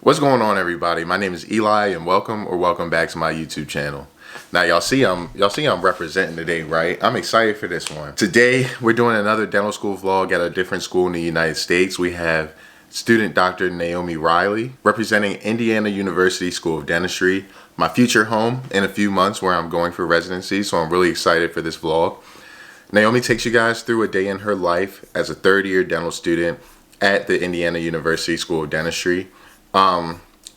What's going on, everybody? My name is Eli, and welcome back to my YouTube channel. Now, y'all see I'm representing today, right? I'm excited for this one. Today, we're doing another dental school vlog at a different school in the United States. We have student Dr. Naomi Riley representing Indiana University School of Dentistry, my future home in a few months where I'm going for residency. So I'm really excited for this vlog. Naomi takes you guys through a day in her life as a third-year dental student at the Indiana University School of Dentistry.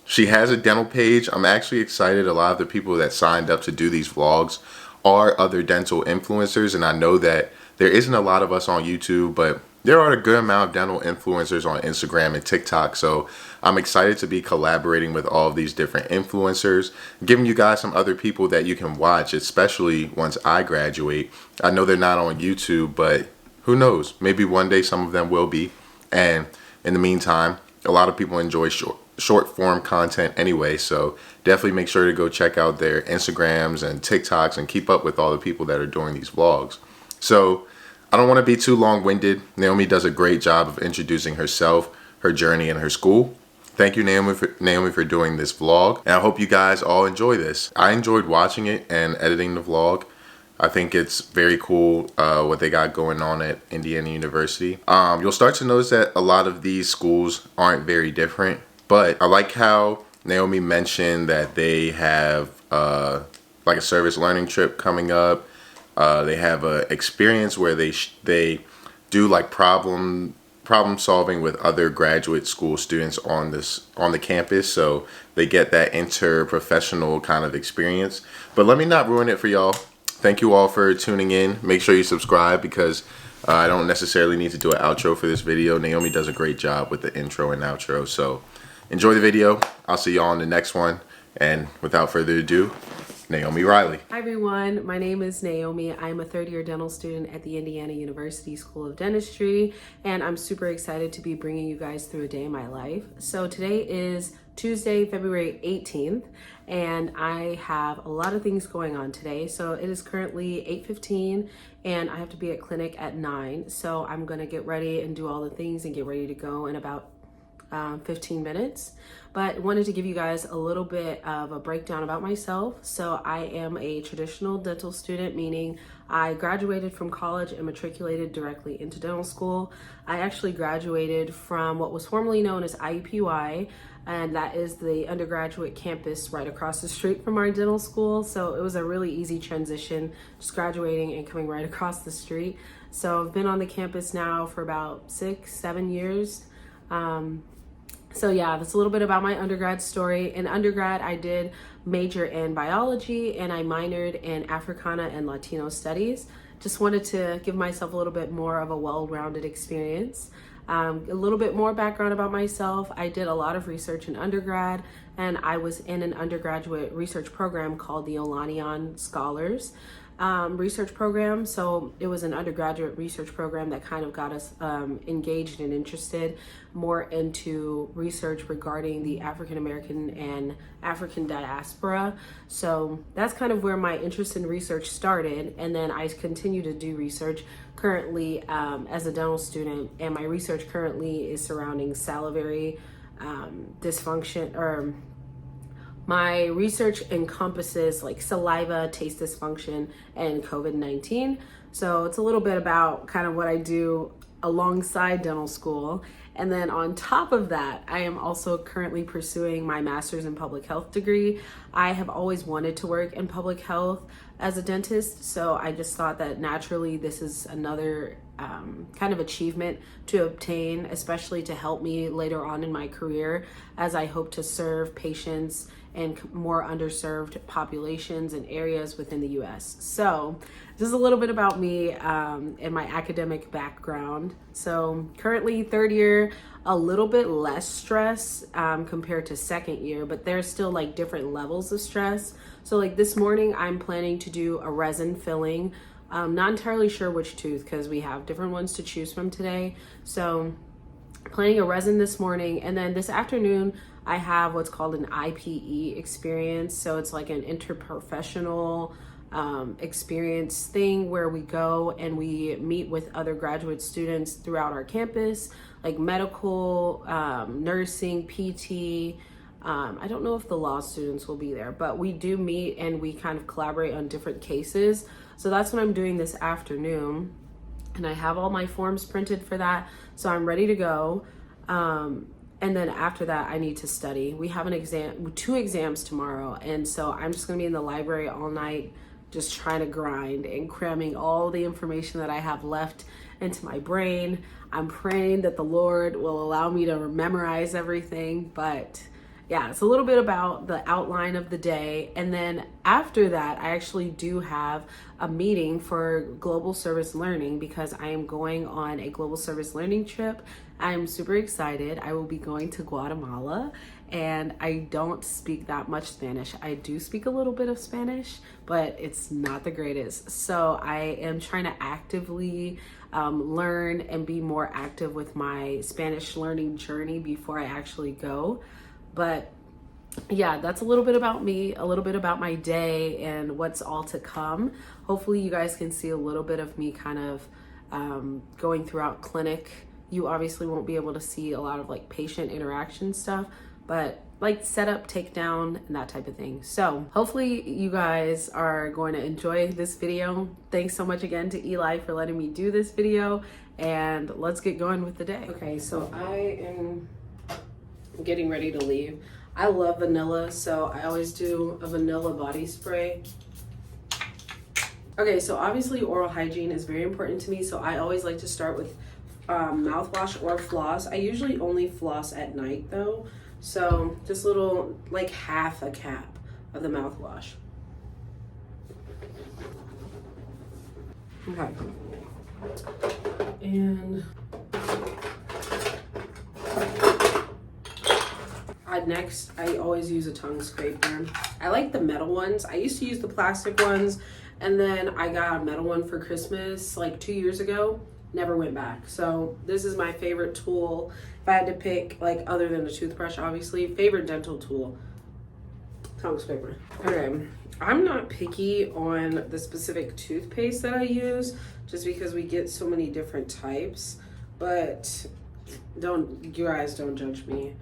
She has a dental page. I'm actually excited. A lot of the people that signed up to do these vlogs are other dental influencers, and I know that there isn't a lot of us on YouTube, but there are a good amount of dental influencers on Instagram and TikTok. So I'm excited to be collaborating with all of these different influencers, giving you guys some other people that you can watch, especially once I graduate. I know they're not on YouTube, but who knows? Maybe one day some of them will be. And in the meantime, a lot of people enjoy short form content anyway, so definitely make sure to go check out their Instagrams and TikToks and keep up with all the people that are doing these vlogs. So I don't want to be too long-winded. Naomi does a great job of introducing herself, her journey, and her school. Thank you, Naomi, for doing this vlog, and I hope you guys all enjoy this. I enjoyed watching it and editing the vlog. I think it's very cool what they got going on at Indiana University. You'll start to notice that a lot of these schools aren't very different, but I like how Naomi mentioned that they have like a service learning trip coming up. They have a experience where they do like problem solving with other graduate school students on the campus, so they get that interprofessional kind of experience. But let me not ruin it for y'all. Thank you all for tuning in. Make sure you subscribe because I don't necessarily need to do an outro for this video. Naomi does a great job with the intro and outro. So enjoy the video. I'll see y'all in the next one. And without further ado, Naomi Riley. Hi everyone, my name is Naomi. I'm a third-year dental student at the Indiana University School of Dentistry, and I'm super excited to be bringing you guys through a day in my life. So today is Tuesday, February 18th, and I have a lot of things going on today. So it is currently 8:15 and I have to be at clinic at 9. So I'm gonna get ready and do all the things and get ready to go in about 15 minutes. But wanted to give you guys a little bit of a breakdown about myself. So I am a traditional dental student, meaning I graduated from college and matriculated directly into dental school. I actually graduated from what was formerly known as IUPUI, and that is the undergraduate campus right across the street from our dental school. So it was a really easy transition, just graduating and coming right across the street. So I've been on the campus now for about 6-7 years. So yeah, that's a little bit about my undergrad story. In undergrad, I did major in biology and I minored in Africana and Latino studies. Just wanted to give myself a little bit more of a well-rounded experience. A little bit more background about myself. I did a lot of research in undergrad, and I was in an undergraduate research program called the Olanian Scholars research program. So it was an undergraduate research program that kind of got us engaged and interested more into research regarding the African American and African diaspora. So that's kind of where my interest in research started, and then I continue to do research currently as a dental student, and my research currently is surrounding salivary dysfunction, or my research encompasses like saliva, taste dysfunction, and COVID-19. So it's a little bit about kind of what I do alongside dental school. And then on top of that, I am also currently pursuing my master's in public health degree. I have always wanted to work in public health as a dentist, so I just thought that naturally this is another kind of achievement to obtain, especially to help me later on in my career as I hope to serve patients and more underserved populations and areas within the US. So just a little bit about me and my academic background. So currently third year, a little bit less stress compared to second year, but there's still like different levels of stress. So like this morning, I'm planning to do a resin filling. Not entirely sure which tooth because we have different ones to choose from today. So planning a resin this morning, and then this afternoon I have what's called an IPE experience. So it's like an interprofessional experience thing where we go and we meet with other graduate students throughout our campus, like medical, nursing, PT, I don't know if the law students will be there, but we do meet and we kind of collaborate on different cases. So that's what I'm doing this afternoon. And I have all my forms printed for that. So I'm ready to go. And then after that, I need to study. We have an exam, 2 exams tomorrow. And so I'm just gonna be in the library all night, just trying to grind and cramming all the information that I have left into my brain. I'm praying that the Lord will allow me to memorize everything, but yeah, it's a little bit about the outline of the day. And then after that, I actually do have a meeting for global service learning because I am going on a global service learning trip. I'm super excited. I will be going to Guatemala, and I don't speak that much Spanish. I do speak a little bit of Spanish, but it's not the greatest. So I am trying to actively learn and be more active with my Spanish learning journey before I actually go. But yeah, that's a little bit about me, a little bit about my day and what's all to come. Hopefully you guys can see a little bit of me kind of going throughout clinic. You obviously won't be able to see a lot of like patient interaction stuff, but like setup, takedown, and that type of thing. So hopefully you guys are going to enjoy this video. Thanks so much again to Eli for letting me do this video, and let's get going with the day. Okay, so I am getting ready to leave. I love vanilla, so I always do a vanilla body spray. Okay, so obviously oral hygiene is very important to me, so I always like to start with mouthwash or floss. I usually only floss at night though, so just little, like half a cap of the mouthwash. Okay. And next, I always use a tongue scraper. I like the metal ones. I used to use the plastic ones, and then I got a metal one for Christmas like 2 years ago. Never went back. So this is my favorite tool. If I had to pick, like other than a toothbrush, obviously, favorite dental tool, tongue scraper. Okay, I'm not picky on the specific toothpaste that I use, just because we get so many different types, but you guys don't judge me.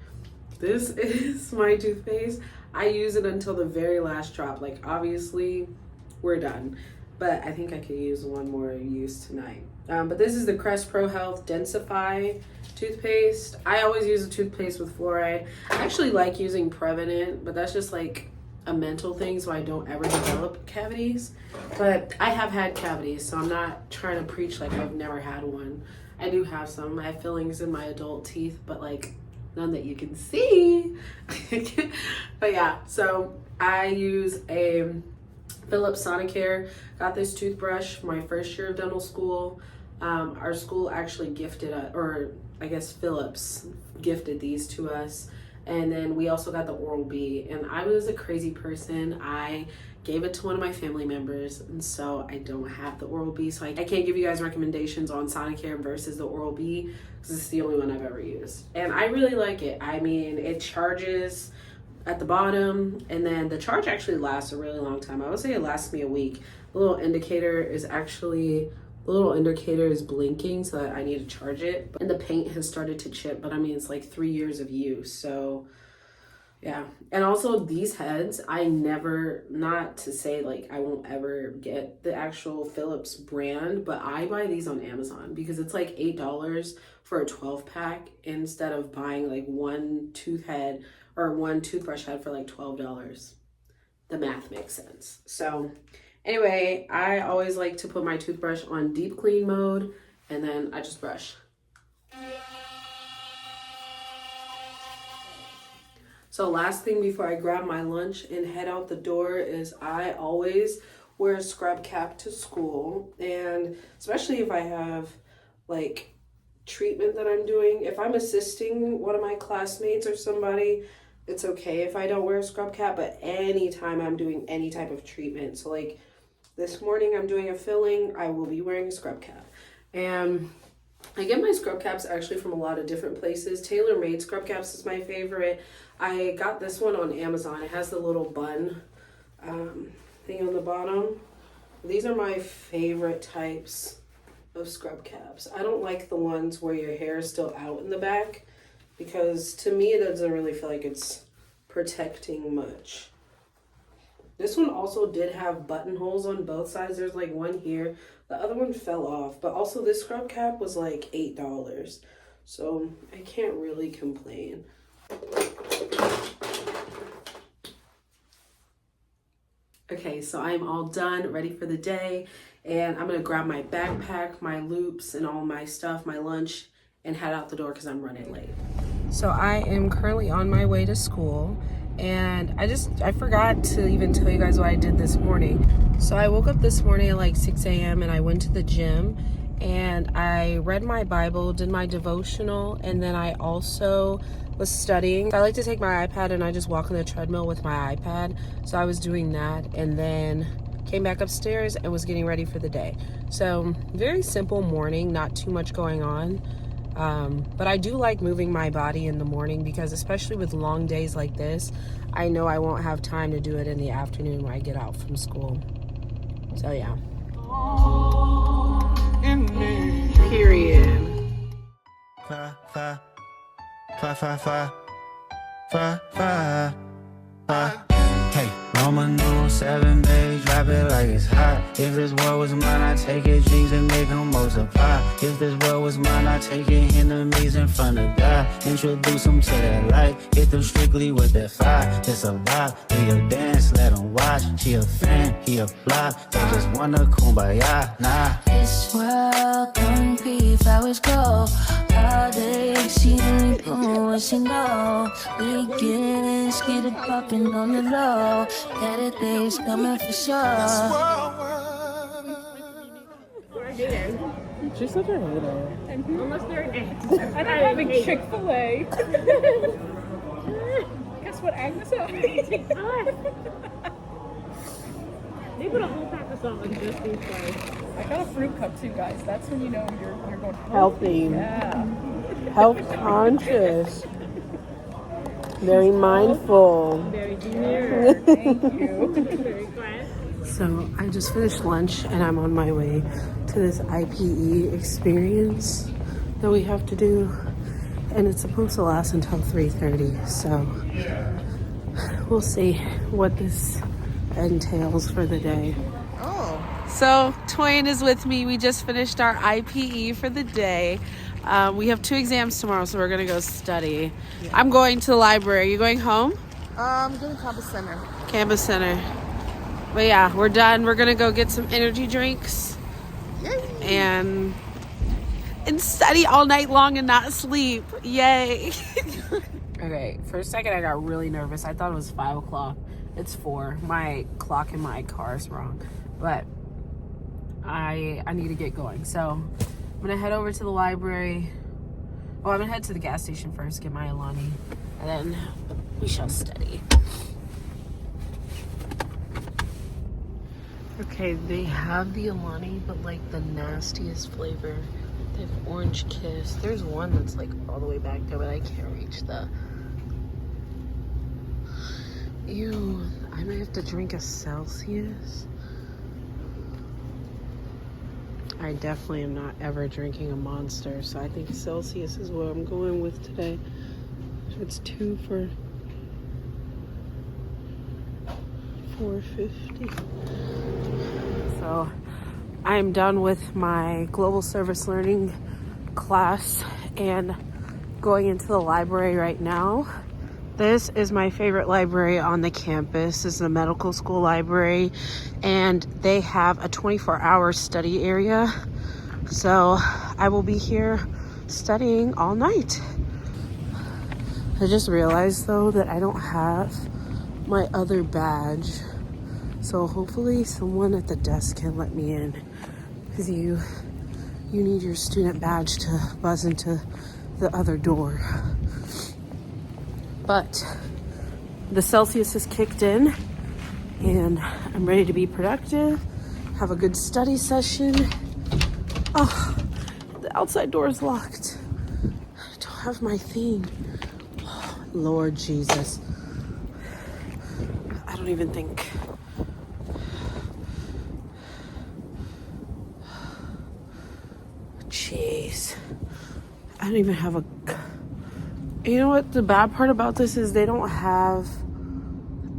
This is my toothpaste. I use it until the very last drop. Like obviously we're done, but I think I could use one more use tonight. But this is the Crest Pro Health Densify toothpaste. I always use a toothpaste with fluoride. I actually like using Prevenant, but that's just like a mental thing, so I don't ever develop cavities. But I have had cavities, so I'm not trying to preach like I've never had one. I do have some. I have fillings in my adult teeth, but like none that you can see. But yeah, so I use a Philips Sonicare. Got this toothbrush my first year of dental school. Our school actually gifted or I guess Philips gifted these to us. And then we also got the Oral-B, and I was a crazy person. I gave it to one of my family members, and so I don't have the Oral-B, so I can't give you guys recommendations on Sonicare versus the Oral-B because it's the only one I've ever used. And I really like it. I mean, it charges at the bottom, and then the charge actually lasts a really long time. I would say it lasts me a week. The little indicator is blinking, so that I need to charge it. And the paint has started to chip, but I mean, it's like 3 years of use, so yeah. And also these heads, not to say like I won't ever get the actual Philips brand, but I buy these on Amazon because it's like $8 for a 12-pack instead of buying like one toothbrush head for like $12. The math makes sense. So anyway, I always like to put my toothbrush on deep clean mode, and then I just brush. So last thing before I grab my lunch and head out the door is I always wear a scrub cap to school, and especially if I have like treatment that I'm doing. If I'm assisting one of my classmates or somebody, it's okay if I don't wear a scrub cap, but anytime I'm doing any type of treatment, so like this morning I'm doing a filling, I will be wearing a scrub cap. And I get my scrub caps actually from a lot of different places. Tailor-made scrub caps is my favorite. I got this one on Amazon. It has the little bun thing on the bottom. These are my favorite types of scrub caps. I don't like the ones where your hair is still out in the back, because to me it doesn't really feel like it's protecting much. This one also did have buttonholes on both sides. There's like one here. The other one fell off. But also this scrub cap was like $8. So I can't really complain. Okay, so I'm all done, ready for the day. And I'm going to grab my backpack, my loops, and all my stuff, my lunch, and head out the door because I'm running late. So I am currently on my way to school. And I forgot to even tell you guys what I did this morning. So I woke up this morning at like 6 a.m. and I went to the gym and I read my Bible, did my devotional, and then I also was studying. I like to take my iPad and I just walk on the treadmill with my iPad. So I was doing that and then came back upstairs and was getting ready for the day. So very simple morning, not too much going on. But I do like moving my body in the morning because especially with long days like this, I know I won't have time to do it in the afternoon when I get out from school. So yeah. Period. Hey, Roman numeral 7, babe, drop it like it's hot. If this world was mine, I'd take it, dreams and make them multiply. If this world was mine, I'd take it, enemies in front of God. Introduce them to that light, hit them strictly with that fire. It's a vibe, do your dance, let them watch. She a fan, he a flop, they just wanna kumbaya, nah. This world concrete, flowers grow. All day, she only doing what she know. Weekends, get it poppin' on the low. Better days coming for sure. She's such a hater. Unless they're an ant. And I'm having Chick-fil-A. Guess what Agnes is? They put a whole pack of salt like just these guys. I got a fruit cup too, guys. That's when you know you're going Healthy. Yeah. Health conscious. Very mindful. Very dear. Thank you. Very quiet. So I just finished lunch and I'm on my way to this IPE experience that we have to do. And it's supposed to last until 3:30. So we'll see what this entails for the day. So Toyin is with me. We just finished our IPE for the day. We have 2 exams tomorrow, so we're gonna go study. Yeah. I'm going to the library. Are you going home? I'm going to Campus Center. Campus Center. But yeah, we're done. We're gonna go get some energy drinks. Yay. And study all night long and not sleep. Yay. Okay, for a second I got really nervous. I thought it was 5 o'clock. It's 4. My clock in my car is wrong. But I need to get going. So I'm gonna head over to the library. Well, I'm gonna head to the gas station first, get my Alani, and then we shall study. Okay, they have the Alani, but like the nastiest flavor. They have Orange Kiss. There's one that's like all the way back there, but I can't reach the... Ew, I might have to drink a Celsius. I definitely am not ever drinking a Monster, so I think Celsius is what I'm going with today. It's 2 for $4.50. So I'm done with my global service learning class and going into the library right now. This is my favorite library on the campus. This is a medical school library, and they have a 24-hour study area. So I will be here studying all night. I just realized though that I don't have my other badge. So hopefully someone at the desk can let me in, because you need your student badge to buzz into the other door. But the Celsius has kicked in and I'm ready to be productive, have a good study session. Oh, the outside door is locked. I don't have my thing. Oh, Lord Jesus. I don't even think. Jeez. I don't even have a You know what the bad part about this is? They don't have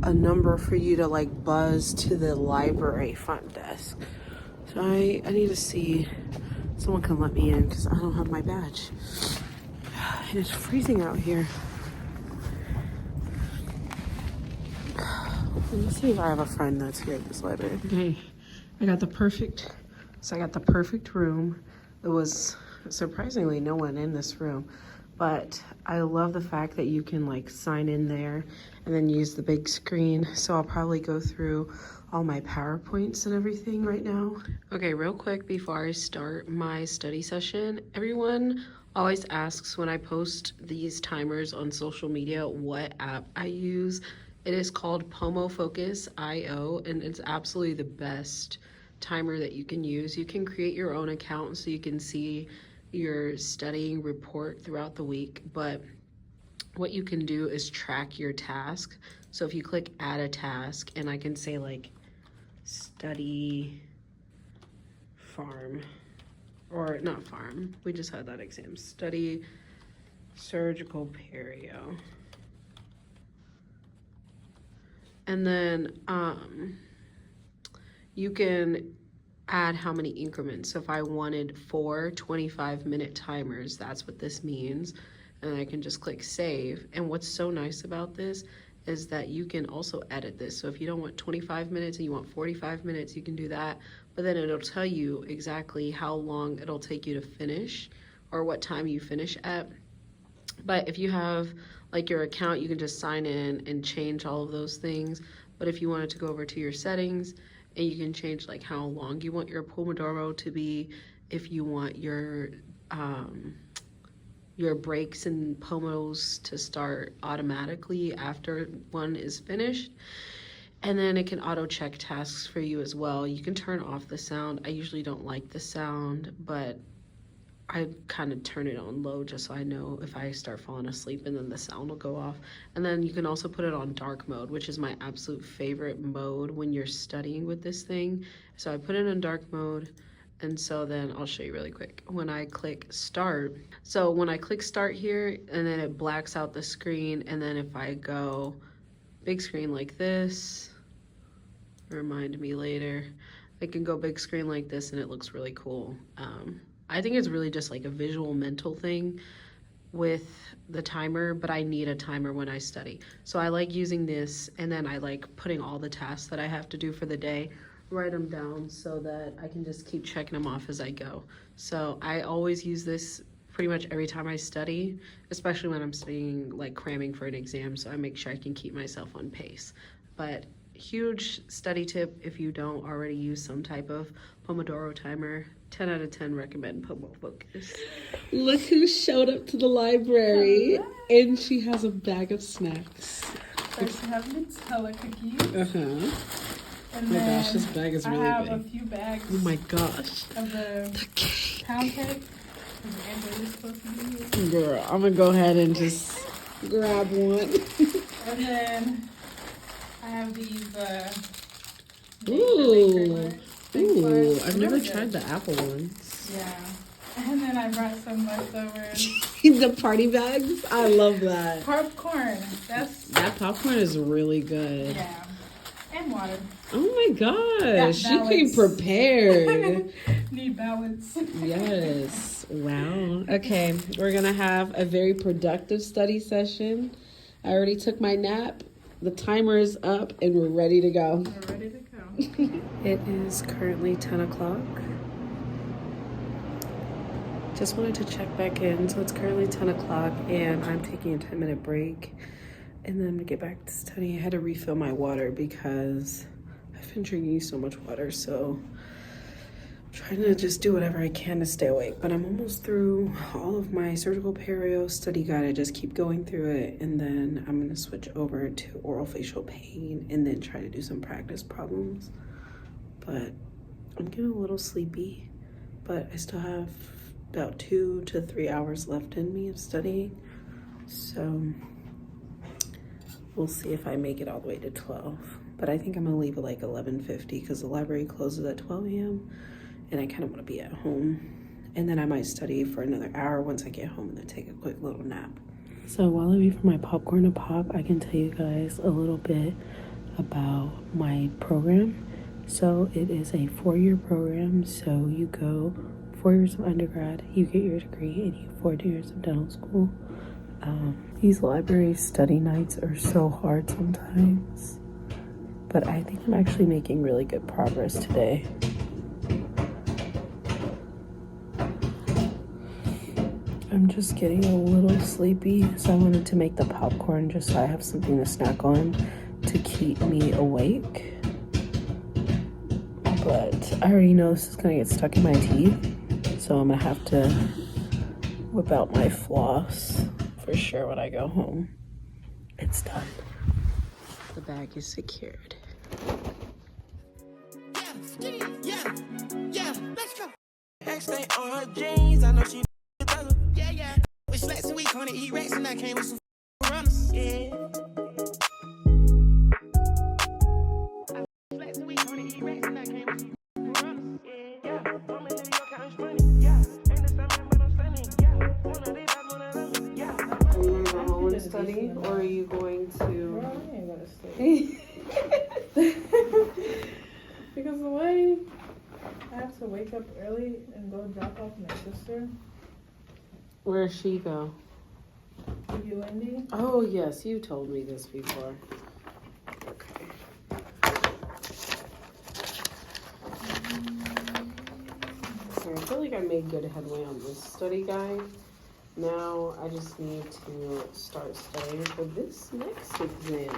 a number for you to like buzz to the library front desk. So I need to see if someone can let me in because I don't have my badge. And it's freezing out here. Let me see if I have a friend that's here at this library. Okay, I got the perfect room. There was surprisingly no one in this room, but I love the fact that you can like sign in there and then use the big screen. So I'll probably go through all my PowerPoints and everything right now. Okay, real quick before I start my study session, everyone always asks when I post these timers on social media what app I use. It is called PomoFocus.io, and it's absolutely the best timer that you can use. You can create your own account so you can see your studying report throughout the week, but what you can do is track your task. So if you click add a task, and I can say like study farm, or not farm, we just had that exam, study surgical perio. And then you can add how many increments. So if I wanted 4 25-minute timers, that's what this means. And I can just click save. And what's so nice about this is that you can also edit this. So if you don't want 25 minutes and you want 45 minutes, you can do that. But then it'll tell you exactly how long it'll take you to finish or what time you finish at. But if you have like your account, you can just sign in and change all of those things. But if you wanted to go over to your settings, and you can change like how long you want your Pomodoro to be, if you want your breaks and pomos to start automatically after one is finished. And then it can auto check tasks for you as well. You can turn off the sound. I usually don't like the sound, but I kind of turn it on low just so I know if I start falling asleep and then the sound will go off. And then you can also put it on dark mode, which is my absolute favorite mode when you're studying with this thing. So I put it in dark mode. And so then I'll show you really quick. When I click start, so when I click start here, and then it blacks out the screen. And then if I go big screen like this, remind me later, I can go big screen like this and it looks really cool. I think it's really just like a visual mental thing with the timer, but I need a timer when I study. So I like using this, and then I like putting all the tasks that I have to do for the day, write them down so that I can just keep checking them off as I go. So I always use this pretty much every time I study, especially when I'm studying like cramming for an exam, so I make sure I can keep myself on pace. But huge study tip if you don't already use some type of Pomodoro timer. 10 out of 10 recommend PomoFocus. Look who showed up to the library. Hello. And she has a bag of snacks. First I have Nutella cookies. And oh my gosh, this bag is really big. I have a few bags. Oh my gosh. Of the cake. pound cake. Andrew is supposed to be here. Girl, I'm gonna go ahead and just grab one. And then I have these Ooh, I've never tried the apple ones. Yeah. And then I brought some leftovers. The party bags? I love that. Popcorn. That popcorn is really good. Yeah. And water. Oh my gosh, she came prepared. Need balance. Yes. Wow. Okay, we're gonna have a very productive study session. I already took my nap. The timer is up and we're ready to go. We're ready to go. It is currently 10 o'clock. Just wanted to check back in. So it's currently 10 o'clock and I'm taking a 10-minute break. And then to get back to study, I had to refill my water because I've been drinking so much water. So I'm trying to just do whatever I can to stay awake. But I'm almost through all of my surgical perio study guide. I just keep going through it. And then I'm going to switch over to oral facial pain and then try to do some practice problems. But I'm getting a little sleepy. But I still have about 2 to 3 hours left in me of studying. So we'll see if I make it all the way to 12. But I think I'm gonna leave at like 11:50 because the library closes at 12 a.m. and I kind of want to be at home. And then I might study for another hour once I get home and then take a quick little nap. So while I wait for my popcorn to pop, I can tell you guys a little bit about my program. So it is a 4-year program. So you go 4 years of undergrad, you get your degree, and you 4 years of dental school. These library study nights are so hard sometimes, but I think I'm actually making really good progress today. I'm just getting a little sleepy, so I wanted to make the popcorn just so I have something to snack on to keep me awake. But I already know this is gonna get stuck in my teeth, so I'm gonna have to whip out my floss for sure when I go home. It's done. The bag is secured. Yeah, let's go. X-Stay on her jeans, I know she yeah. Which last week on the E-Rex and I came with some runners, yeah. Last week on the E-Rex and I came with some runners, yeah. I'm in New York, I'm funny, yeah. Ain't the same, but I'm stunning, yeah. One of these, I'm one of them, yeah. Are you gonna go home and study, or are you going to? Girl, I ain't gonna stay. Because the way I have to wake up early and go drop off my sister. Where's she go? You, Wendy? Oh yes, you told me this before. Okay. So I feel like I made good headway on this study guide. Now I just need to start studying for this next exam.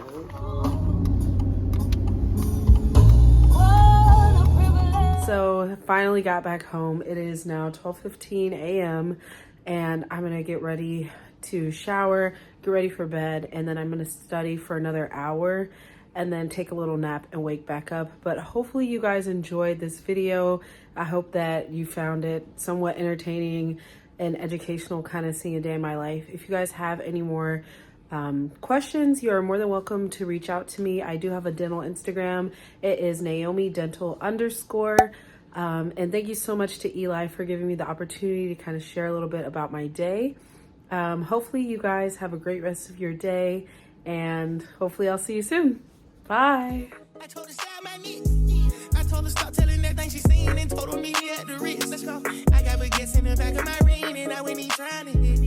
So finally got back home. It is now 12:15 a.m. and I'm gonna get ready to shower, get ready for bed, and then I'm gonna study for another hour and then take a little nap and wake back up. But hopefully you guys enjoyed this video. I hope that you found it somewhat entertaining and educational, kind of seeing a day in my life. If you guys have any more questions, you are more than welcome to reach out to me. I do have a dental Instagram. It is Naomi Dental _. And thank you so much to Eli for giving me the opportunity to kind of share a little bit about my day. Hopefully you guys have a great rest of your day, and hopefully I'll see you soon. Bye. I told her style my knit. I told her stop telling that thing she seen and told her meet me at the Ritz. Let's go. I got baguettes in the back of my ring and I went trying to hit.